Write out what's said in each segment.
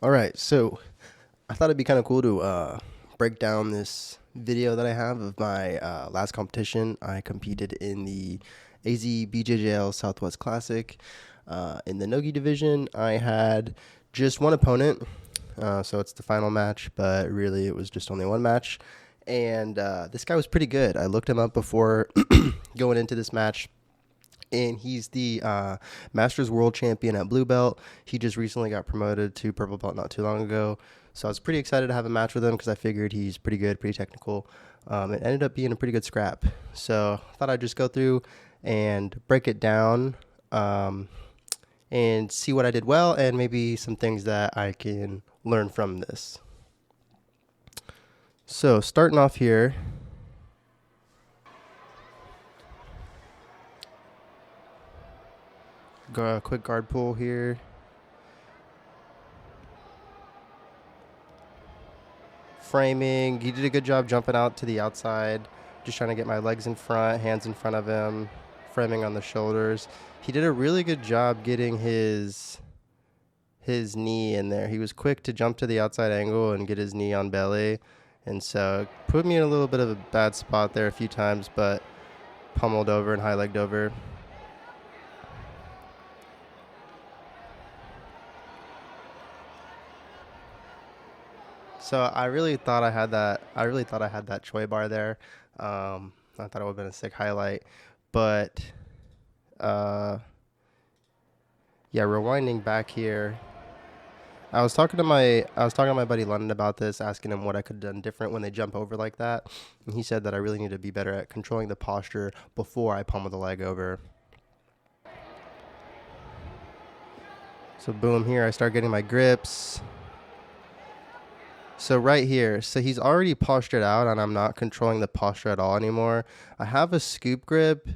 All right, so I thought it'd be kind of cool to break down this video that I have of my last competition. I competed in the AZBJJL Southwest Classic. In the Nogi division, I had just one opponent, so it's the final match, but really it was just only one match. And this guy was pretty good. I looked him up before going into this match. And he's the Masters World Champion at Blue Belt. He just recently got promoted to Purple Belt not too long ago. So I was pretty excited to have a match with him because I figured he's pretty good, pretty technical. It ended up being a pretty good scrap. So I thought I'd just go through and break it down and see what I did well and maybe some things that I can learn from this. So starting off here, go a quick guard pull here. Framing, he did a good job jumping out to the outside, just trying to get my legs in front, hands in front of him, framing on the shoulders. He did a really good job getting his knee in there. He was quick to jump to the outside angle and get his knee on belly, and so put me in a little bit of a bad spot there a few times, but pummeled over and high-legged over. So I really thought I had that Choi bar there. I thought it would have been a sick highlight, but yeah, rewinding back here. I was talking to my buddy London about this, asking him what I could have done different when they jump over like that, and he said that I really need to be better at controlling the posture before I pummel the leg over. So boom, here I start getting my grips. So right here, so he's already postured out and I'm not controlling the posture at all anymore. I have a scoop grip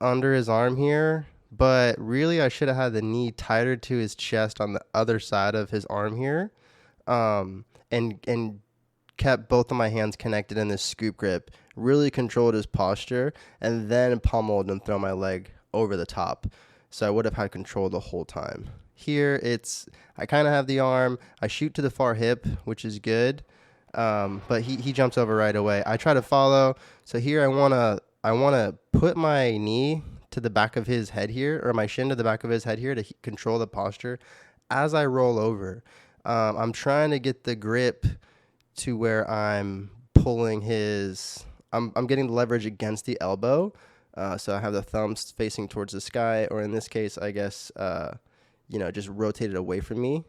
under his arm here, but really I should have had the knee tighter to his chest on the other side of his arm here, and kept both of my hands connected in this scoop grip, really controlled his posture, and then pummeled and throw my leg over the top. So I would have had control the whole time. Here, I kind of have the arm. I shoot to the far hip, which is good, but he jumps over right away. I try to follow. So here I wanna put my knee to the back of his head here, or my shin to the back of his head here to control the posture as I roll over. I'm trying to get the grip to where I'm pulling I'm getting the leverage against the elbow. So I have the thumbs facing towards the sky, or in this case, I guess, just rotated away from me.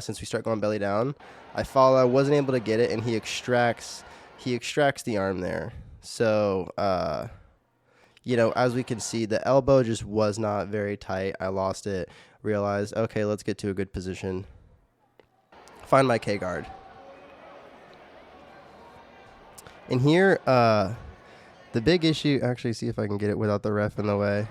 Since we start going belly down, I follow. I wasn't able to get it, and he extracts the arm there. So, as we can see, the elbow just was not very tight. I lost it. Realized, okay, let's get to a good position. Find my K guard. And here, the big issue. Actually, see if I can get it without the ref in the way.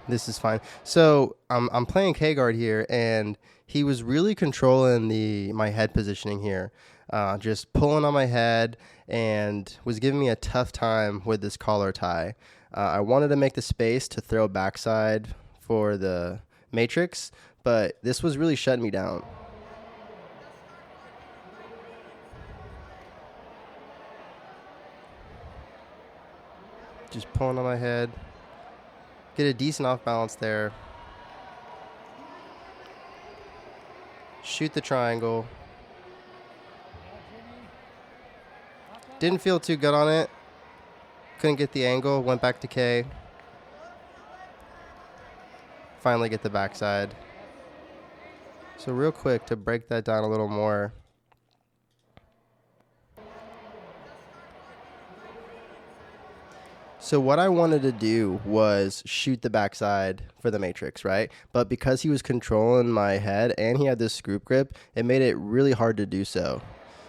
This is fine. So I'm playing K guard here, and he was really controlling my head positioning here, just pulling on my head, and was giving me a tough time with this collar tie. I wanted to make the space to throw backside for the matrix, but this was really shutting me down. Just pulling on my head. Get a decent off balance there. Shoot the triangle. Didn't feel too good on it. Couldn't get the angle. Went back to K. Finally get the backside. So real quick to break that down a little more. So what I wanted to do was shoot the backside for the matrix, right? But because he was controlling my head and he had this scoop grip, it made it really hard to do so.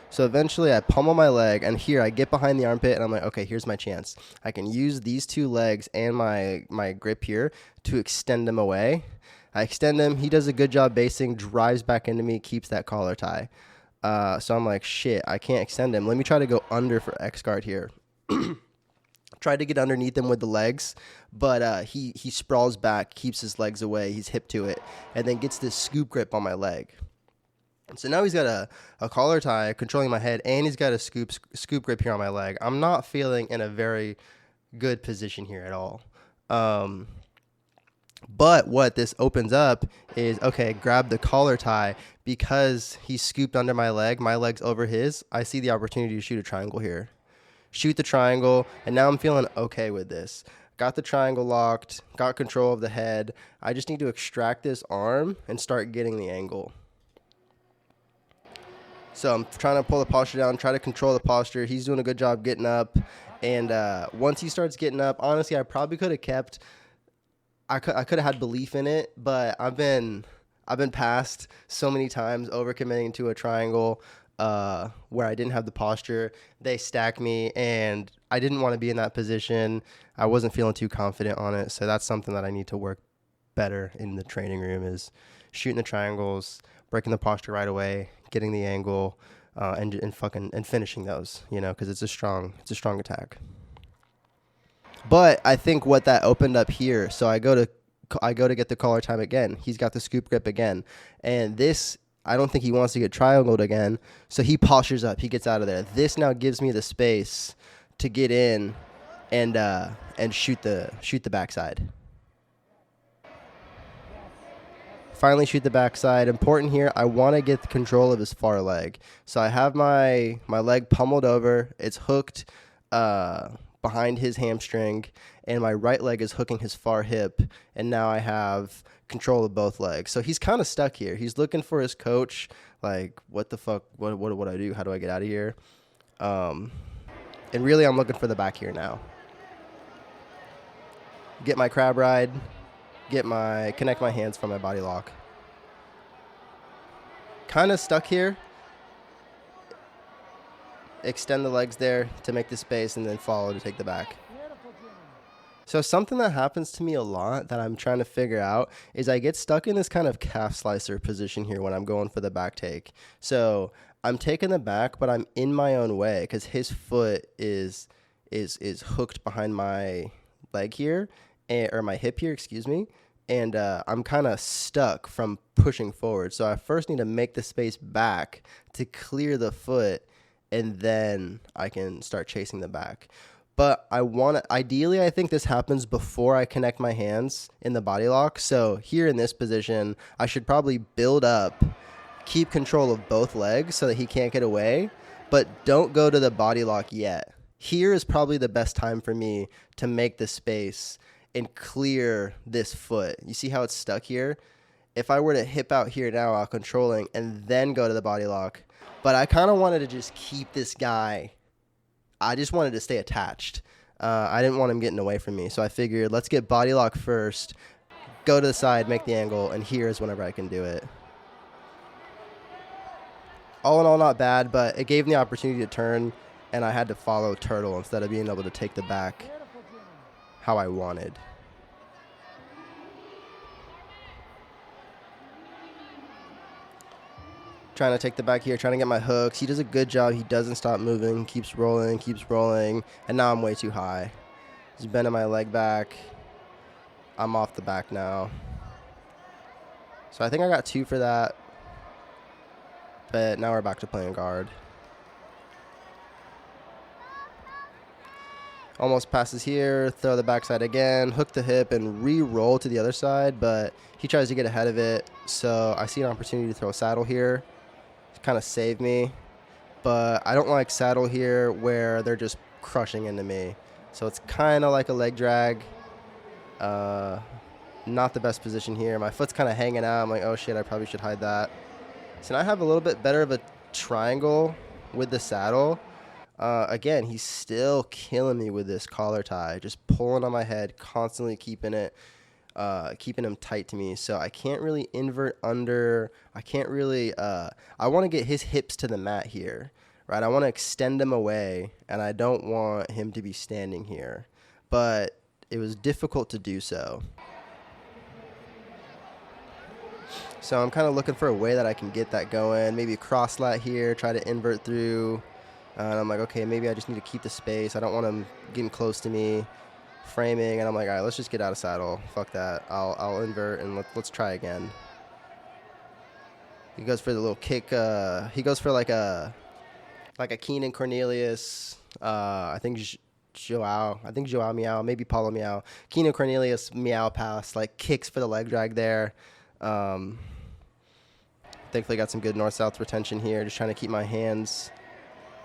So eventually I pummel my leg, and here I get behind the armpit, and I'm like, okay, here's my chance. I can use these two legs and my grip here to extend him away. I extend him. He does a good job basing, drives back into me, keeps that collar tie. So I'm like, shit, I can't extend him. Let me try to go under for X guard here. Tried to get underneath him with the legs, but he sprawls back, keeps his legs away, he's hip to it, and then gets this scoop grip on my leg. So now he's got a collar tie controlling my head, and he's got a scoop grip here on my leg. I'm not feeling in a very good position here at all. But what this opens up is, okay, grab the collar tie. Because he's scooped under my leg's over his, I see the opportunity to shoot a triangle here. Shoot the triangle, and now I'm feeling okay with this. Got the triangle locked, got control of the head. I just need to extract this arm and start getting the angle. So I'm trying to pull the posture down, try to control the posture. He's doing a good job getting up. And once he starts getting up, honestly, I probably could have kept, I could have had belief in it, but I've been passed so many times overcommitting to a triangle where I didn't have the posture. They stacked me, and I didn't want to be in that position. I wasn't feeling too confident on it, so that's something that I need to work better in the training room, is shooting the triangles, breaking the posture right away, getting the angle, and finishing those, because it's a strong attack. But I think what that opened up here, so I go to get the collar time again. He's got the scoop grip again, and this, I don't think he wants to get triangled again, so he postures up. He gets out of there. This now gives me the space to get in and shoot the backside. Finally shoot the backside. Important here, I want to get control of his far leg. So I have my leg pummeled over. It's hooked behind his hamstring, and my right leg is hooking his far hip, and now I have control of both legs. So he's kind of stuck here. He's looking for his coach, like, what the fuck, what do I do? How do I get out of here? And really, I'm looking for the back here now. Get my crab ride, connect my hands from my body lock. Kind of stuck here. Extend the legs there to make the space, and then follow to take the back. So something that happens to me a lot that I'm trying to figure out is I get stuck in this kind of calf slicer position here when I'm going for the back take. So I'm taking the back, but I'm in my own way because his foot is hooked behind my leg here, or my hip here, excuse me. And I'm kind of stuck from pushing forward. So I first need to make the space back to clear the foot, and then I can start chasing the back. But ideally, I think this happens before I connect my hands in the body lock. So here in this position, I should probably build up, keep control of both legs so that he can't get away, but don't go to the body lock yet. Here is probably the best time for me to make the space and clear this foot. You see how it's stuck here? If I were to hip out here now while controlling and then go to the body lock, but I kind of wanted to just keep this guy. I just wanted to stay attached. I didn't want him getting away from me. So I figured, let's get body lock first, go to the side, make the angle, and here is whenever I can do it. All in all, not bad, but it gave me the opportunity to turn, and I had to follow turtle instead of being able to take the back how I wanted. Trying to take the back here, trying to get my hooks. He does a good job. He doesn't stop moving, keeps rolling, and now I'm way too high. He's bending my leg back. I'm off the back now. So I think I got 2 for that, but now we're back to playing guard. Almost passes here, throw the backside again, hook the hip, and re-roll to the other side, but he tries to get ahead of it, so I see an opportunity to throw a saddle here. Kind of save me, but I don't like saddle here where they're just crushing into me. So it's kind of like a leg drag. Not the best position here. My foot's kind of hanging out. I'm like, oh shit, I probably should hide that. So now I have a little bit better of a triangle with the saddle. Again, he's still killing me with this collar tie, just pulling on my head, constantly keeping him tight to me. So I can't really invert under. I can't really, I want to get his hips to the mat here, right? I want to extend him away, and I don't want him to be standing here. But it was difficult to do so. So I'm kind of looking for a way that I can get that going. Maybe a cross lat here, try to invert through. And I'm like, okay, maybe I just need to keep the space. I don't want him getting close to me, framing. And I'm like, all right, let's just get out of saddle. Fuck that. I'll invert and let's try again. He goes for the little kick. He goes for like a Keenan Cornelius. I think Joao Meow, maybe Paulo Meow. Keenan Cornelius Meow pass, like kicks for the leg drag there. Thankfully got some good north-south retention here. Just trying to keep my hands.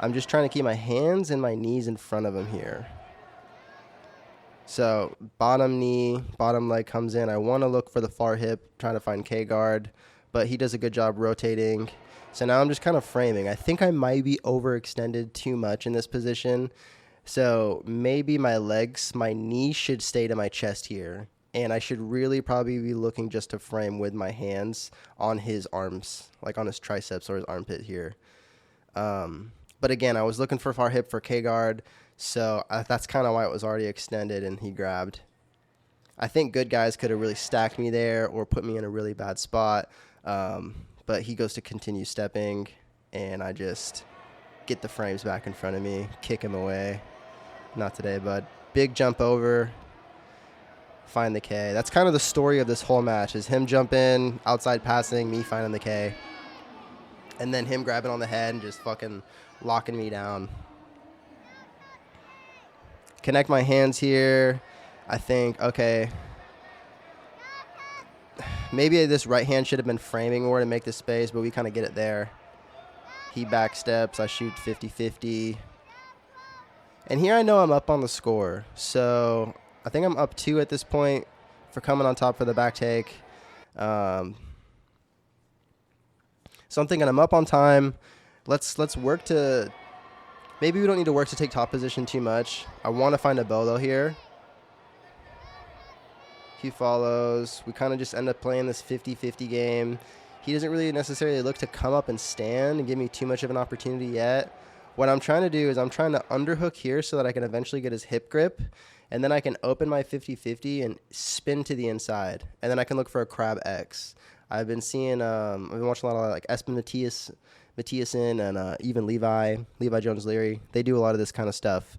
I'm just trying to keep my hands and my knees in front of him here. So bottom knee, bottom leg comes in. I want to look for the far hip, trying to find K-guard, but he does a good job rotating. So now I'm just kind of framing. I think I might be overextended too much in this position. So maybe my knee should stay to my chest here. And I should really probably be looking just to frame with my hands on his arms, like on his triceps or his armpit here. But again, I was looking for far hip for K-guard. So that's kind of why it was already extended and he grabbed. I think good guys could have really stacked me there or put me in a really bad spot. But he goes to continue stepping, and I just get the frames back in front of me, kick him away. Not today, bud. Big jump over, find the K. That's kind of the story of this whole match, is him jumping, outside passing, me finding the K. And then him grabbing on the head and just fucking locking me down. Connect my hands here. I think, okay, maybe this right hand should have been framing more to make the space, but we kind of get it there. He back steps. I shoot 50-50. And here I know I'm up on the score. So I think I'm up 2 at this point for coming on top for the back take. So I'm thinking I'm up on time. Let's work to... Maybe we don't need to work to take top position too much. I want to find a bolo here. He follows. We kind of just end up playing this 50-50 game. He doesn't really necessarily look to come up and stand and give me too much of an opportunity yet. What I'm trying to do is I'm trying to underhook here so that I can eventually get his hip grip, and then I can open my 50-50 and spin to the inside, and then I can look for a crab X. I've been seeing, I've been watching a lot of like Espen Mathiasen and even Levi Jones-Leary. They do a lot of this kind of stuff.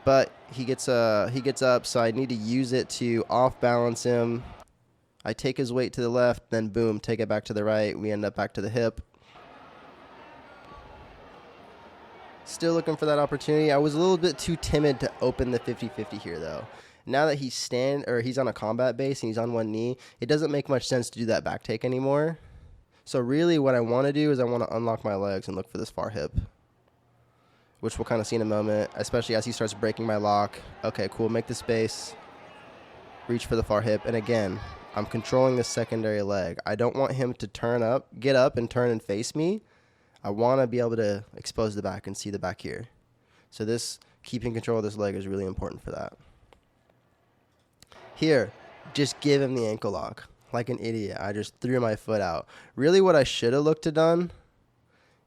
But he gets up, so I need to use it to off-balance him. I take his weight to the left, then boom, take it back to the right. We end up back to the hip. Still looking for that opportunity. I was a little bit too timid to open the 50-50 here, though. Now that he's on a combat base and he's on one knee, it doesn't make much sense to do that back take anymore. So really what I want to do is I want to unlock my legs and look for this far hip, which we'll kind of see in a moment, especially as he starts breaking my lock. Okay, cool. Make the space. Reach for the far hip. And again, I'm controlling the secondary leg. I don't want him to get up and turn and face me. I want to be able to expose the back and see the back here. So keeping control of this leg is really important for that. Here, just give him the ankle lock. Like an idiot, I just threw my foot out. Really what I should have looked to done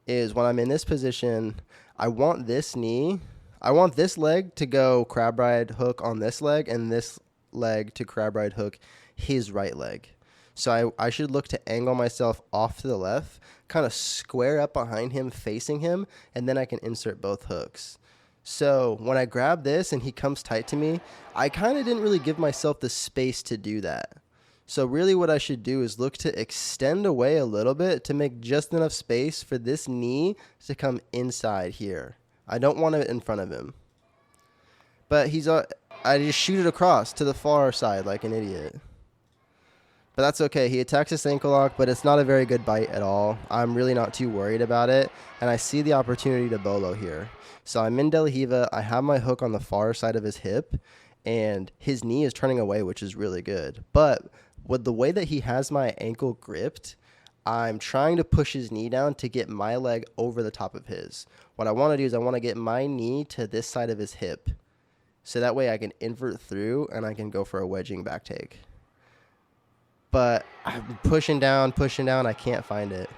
is when I'm in this position, I want this leg to go crab ride hook on this leg, and this leg to crab ride hook his right leg. So I should look to angle myself off to the left, kind of square up behind him, facing him, and then I can insert both hooks. So when I grab this and he comes tight to me, I kind of didn't really give myself the space to do that. So really what I should do is look to extend away a little bit to make just enough space for this knee to come inside here. I don't want it in front of him. But I just shoot it across to the far side like an idiot. But that's okay. He attacks this ankle lock, but it's not a very good bite at all. I'm really not too worried about it. And I see the opportunity to bolo here. So I'm in De La Riva. I have my hook on the far side of his hip, and his knee is turning away, which is really good. But with the way that he has my ankle gripped, I'm trying to push his knee down to get my leg over the top of his. What I want to do is I want to get my knee to this side of his hip. So that way I can invert through and I can go for a wedging back take. But I'm pushing down, I can't find it.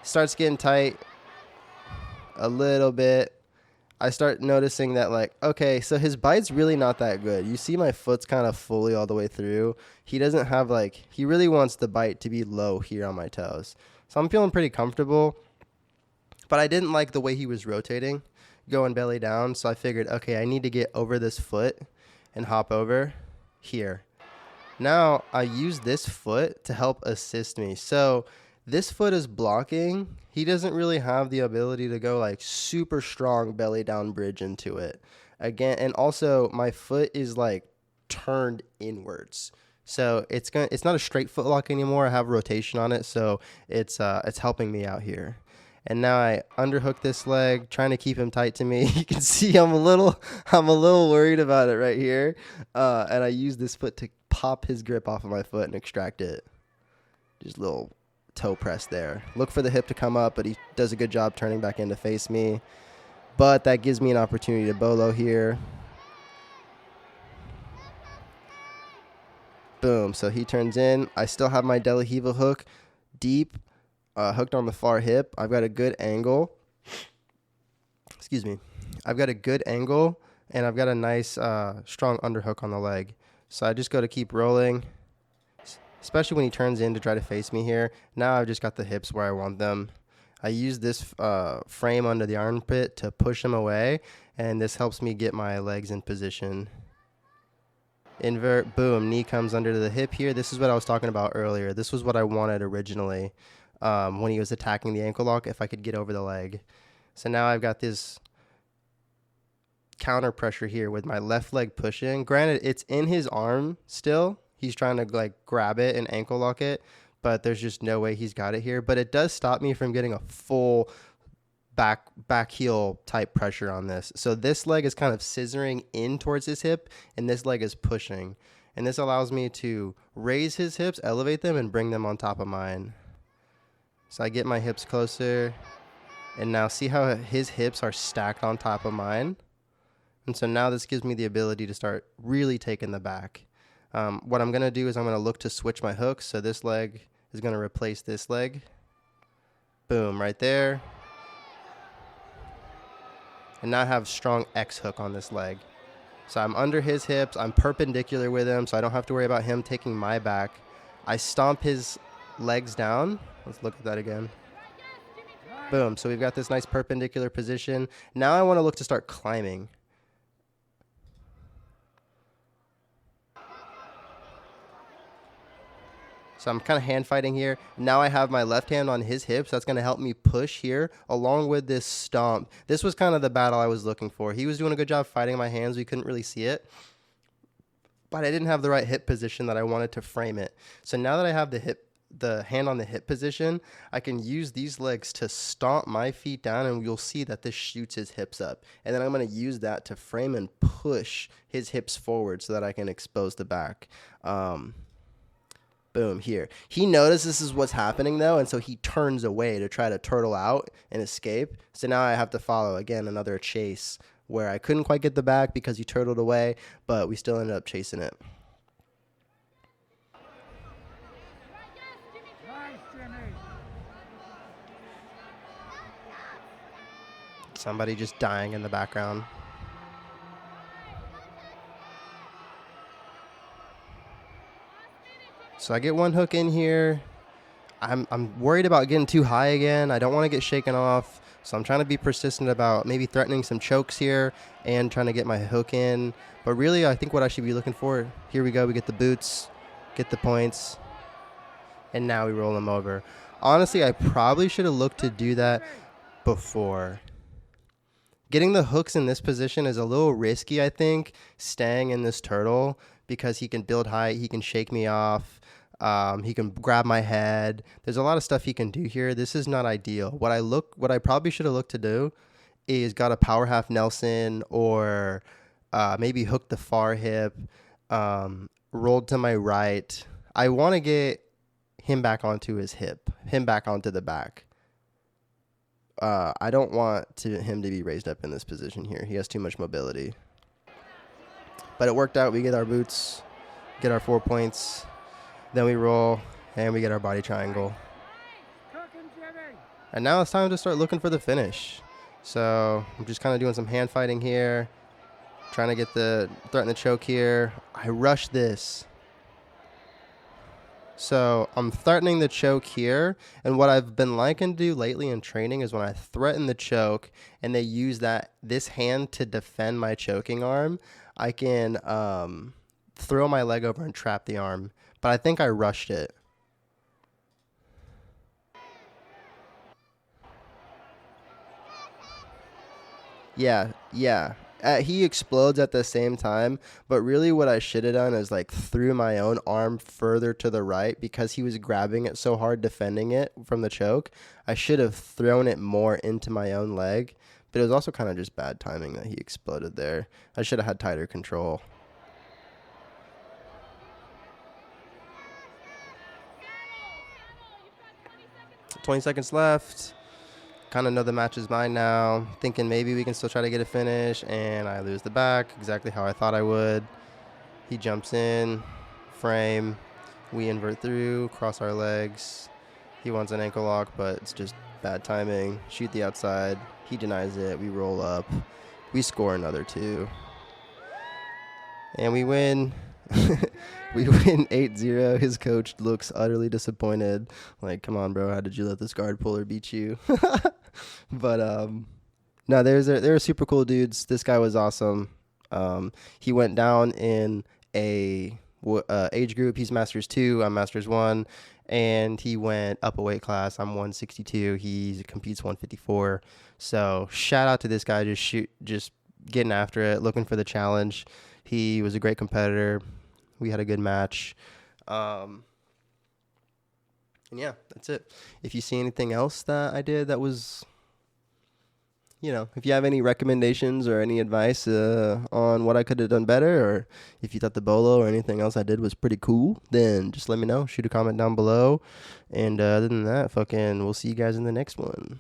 Starts getting tight a little bit. I start noticing that, like, okay, so his bite's really not that good. You see my foot's kind of fully all the way through. He doesn't have, like, he really wants the bite to be low here on my toes. So I'm feeling pretty comfortable, but I didn't like the way he was rotating, going belly down. So I figured, okay, I need to get over this foot and hop over here. Now I use this foot to help assist me. So this foot is blocking. He doesn't really have the ability to go like super strong belly down bridge into it. Again, and also my foot is like turned inwards. So it's not a straight foot lock anymore. I have rotation on it, so it's helping me out here. And now I underhook this leg, trying to keep him tight to me. You can see I'm a little worried about it right here. And I use this foot to pop his grip off of my foot and extract it. Just a little toe press there. Look for the hip to come up, but he does a good job turning back in to face me. But that gives me an opportunity to bolo here. Boom. So he turns in. I still have my De La Riva hook deep. Hooked on the far hip. I've got a good angle. Excuse me. I've got a good angle, and I've got a nice strong underhook on the leg. So I just go to keep rolling, especially when he turns in to try to face me here. Now I've just got the hips where I want them. I use this frame under the armpit to push him away, and this helps me get my legs in position. Invert, boom, knee comes under the hip here. This is what I was talking about earlier. This was what I wanted originally. When he was attacking the ankle lock, if I could get over the leg. So now I've got this counter pressure here with my left leg pushing. Granted, it's in his arm still. He's trying to like grab it and ankle lock it, but there's just no way he's got it here. But it does stop me from getting a full back heel type pressure on this. So this leg is kind of scissoring in towards his hip, and this leg is pushing. And this allows me to raise his hips, elevate them, and bring them on top of mine. So I get my hips closer, and now see how his hips are stacked on top of mine? And so now this gives me the ability to start really taking the back. What I'm going to do is I'm going to look to switch my hooks. So this leg is going to replace this leg. Boom, right there. And now I have strong X hook on this leg. So I'm under his hips. I'm perpendicular with him, so I don't have to worry about him taking my back. I stomp his legs down. Let's look at that again. Boom. So we've got this nice perpendicular position. Now I want to look to start climbing. So I'm kind of hand fighting here. Now I have my left hand on his hips. That's going to help me push here along with this stomp. This was kind of the battle I was looking for. He was doing a good job fighting my hands. We couldn't really see it. But I didn't have the right hip position that I wanted to frame it. So now that I have the hand on the hip position, I can use these legs to stomp my feet down, and you'll see that this shoots his hips up. And then I'm going to use that to frame and push his hips forward so that I can expose the back. Boom, here. He notices this is what's happening, though, and so he turns away to try to turtle out and escape. So now I have to follow, again, another chase where I couldn't quite get the back because he turtled away, but we still ended up chasing it. Somebody just dying in the background. So I get one hook in here. I'm worried about getting too high again. I don't want to get shaken off. So I'm trying to be persistent about maybe threatening some chokes here and trying to get my hook in. But really, I think what I should be looking for, here we go. We get the boots, get the points, and now we roll them over. Honestly, I probably should have looked to do that before. Getting the hooks in this position is a little risky, I think, staying in this turtle, because he can build height, he can shake me off, he can grab my head. There's a lot of stuff he can do here. This is not ideal. What I probably should have looked to do is got a power half Nelson, or maybe hook the far hip, rolled to my right. I want to get him back onto his hip, him back onto the back. I don't want him to be raised up in this position here. He has too much mobility. But it worked out. We get our boots, get our 4 points, then we roll, and we get our body triangle. And now it's time to start looking for the finish. So I'm just kind of doing some hand fighting here, trying to get the threaten the choke here. I rush this. So I'm threatening the choke here, and what I've been liking to do lately in training is when I threaten the choke and they use this hand to defend my choking arm, I can throw my leg over and trap the arm. But I think I rushed it. Yeah. He explodes at the same time, but really what I should have done is like threw my own arm further to the right because he was grabbing it so hard defending it from the choke. I should have thrown it more into my own leg, but it was also kind of just bad timing that he exploded there. I should have had tighter control. "20 seconds left. Kind of know the match is mine now. Thinking maybe we can still try to get a finish, and I lose the back exactly how I thought I would. He jumps in, frame. We invert through, cross our legs. He wants an ankle lock, but it's just bad timing. Shoot the outside. He denies it. We roll up. We score another 2. And we win. We win 8-0. His coach looks utterly disappointed. Like, come on, bro. How did you let this guard puller beat you? But no, they're super cool dudes. This guy was awesome. He went down in a age group. He's Masters 2. I'm Masters 1. And he went up a weight class. I'm 162. He competes 154. So shout out to this guy. Just getting after it, looking for the challenge. He was a great competitor. We had a good match. And yeah, that's it. If you see anything else that I did that was, if you have any recommendations or any advice on what I could have done better, or if you thought the bolo or anything else I did was pretty cool, then just let me know. Shoot a comment down below. And other than that, we'll see you guys in the next one.